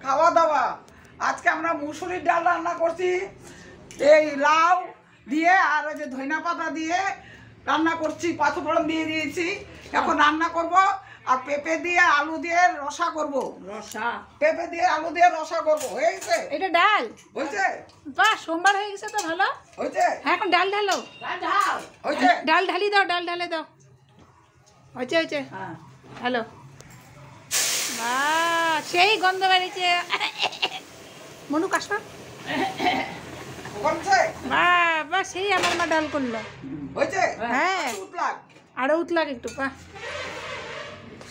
খাওয়া দাওয়া। আজকে আমরা মুসুরির ডাল রান্না করছি, এই লাউ দিয়ে আর ওই যে ধনিয়া পাতা দিয়ে রান্না করছি, পাঁচফোড়ন দিয়ে দিয়েছি। এখন রান্না করব আর পেঁপে দিয়ে আলু দিয়ে রসা করব। রসা পেঁপে দিয়ে আলু দিয়ে রসা করব। হয়ে গেছে? এটা ডাল হয়েছে? বাহ, সোমবার হয়ে গেছে তো ভালো। হয়েছে? হ্যাঁ, এখন ডাল ঢালো। হয়েছে? ডাল ঢালি দাও, ডাল ঢালে দাও। হয়েছে হয়েছে, হ্যালো। বাহ, সেই গন্ধ বেরিয়েছে। মনু কাশা। হয়েছে? বাহ বাহ, সেই আমার মা ডাল করলো। হয়েছে? হ্যাঁ, উতলাক। আরো উতলাক একটু। বাহ,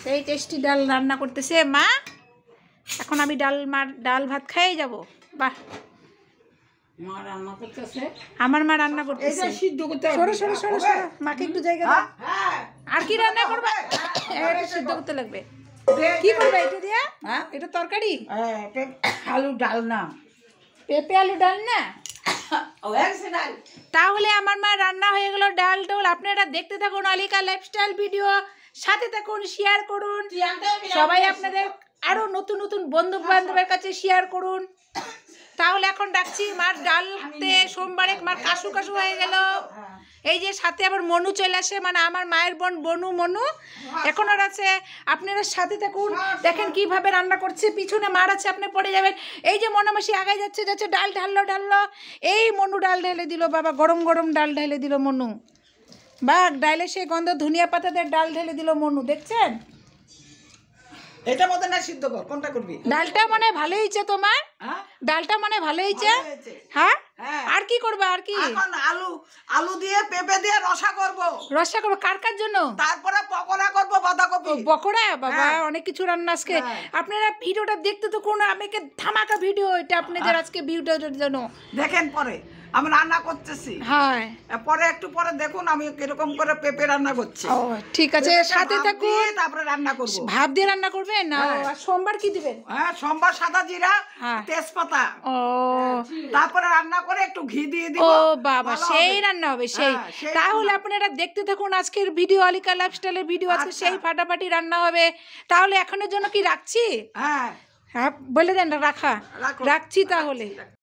সেই টেস্টি ডাল রান্না করতেছে মা। এখন আমি ডাল ভাত খাই যাব। বাহ, মা রান্না করতেছে, আমার মা রান্না করতেছে। এটা সিদ্ধ করতে হবে। সরো সরো সরো সরো, মাকে একটু জায়গা দাও। হ্যাঁ, আর কি রান্না করবে? এটা সিদ্ধ করতে লাগবে। কি করবে এটা দিয়ে? হ্যাঁ, এটা তরকারি? আলু ডাল না, পেঁপে আলু ডাল না? হয়েছে ডাল। তাহলে আমার মা রান্না হয়ে গেল ডাল টোল। আপনারা দেখতে থাকুন আলিকা লাইফস্টাইল ভিডিও, সাথে থাকুন, শেয়ার করুন সবাই, আপনাদের আরো নতুন নতুন বন্ধু বান্ধবের কাছে শেয়ার করুন। তাহলে এখন ডাকছি মার ডালতে সোমবারে মার কাশু কাশু হয়ে গেল। এই যে সাথে আবার মনু চলে আসে, মানে আমার মায়ের বোন বনু মনু এখন আর আছে। আপনারা সাথে থাকুন, দেখেন কিভাবে রান্না করছে। পিছনে মার আছে, আপনি পড়ে যাবেন। এই যে মনামাসি আগায় যাচ্ছে যাচ্ছে, ডাল ঢাললো। এই মনু ডাল ঢেলে দিল বাবা, গরম গরম ডাল ঢেলে দিল মনু। বাঘ ডালে সে গন্ধ, ধনিয়া পাতাদের ডাল ঢেলে দিল মনু, দেখছেন? এটা মতো না সিদ্ধ কর, কোনটা করবি? ডালটা মনে ভালো হয়েছে তোমার, হ্যাঁ, ডালটা মনে ভালো হয়েছে। ভালো হয়েছে। হ্যাঁ, হ্যাঁ। আর কি করবে? আর কি? এখন আলু দিয়ে পেঁপে দিয়ে রসা করব, রসা করবো? কার কার জন্য? তারপরে পকোড়া করব বাঁধাকপি। বকড়া বাবা, হ্যাঁ। অনেক কিছু রান্না আজকে। হ্যাঁ। আপনারা ভিডিওটা দেখতে তো কোন আমাকে ধামাকা ভিডিও, এটা আপনাদের আজকে ভিডিওটার জন্য দেখেন পরে আমি রান্না করতেছি। হ্যাঁ, পরে একটু পরে দেখুন আমি কিরকম করে পেঁপে রান্না করছি। ও ঠিক আছে, সাথে ভাপ থাকুন। দিয়ে তারপরে রান্না করব। ভাব দিয়ে রান্না করবেন না? হ্যাঁ। আর সোমবার কি দিবেন? হ্যাঁ, সোমবার সাদা জিরা, হ্যাঁ। তেজপাতা, ও তারপরে রান্না করে একটু ঘি দিয়ে দিব। ও বাবা, ভালো সেই হবে। রান্না হবে সেই। হ্যাঁ, সেই তাহলে রান্না। আপনারা দেখতে থাকুন আজকের ভিডিও, আলিকা লাইফস্টাইলের ভিডিও। আজকে আচ্ছা। সেই ফাটাফাটি রান্না হবে। তাহলে এখনের জন্য কি রাখছি? হ্যাঁ, হ্যাঁ, বলে দেন রাখা। রাখো। রাখছি তাহলে।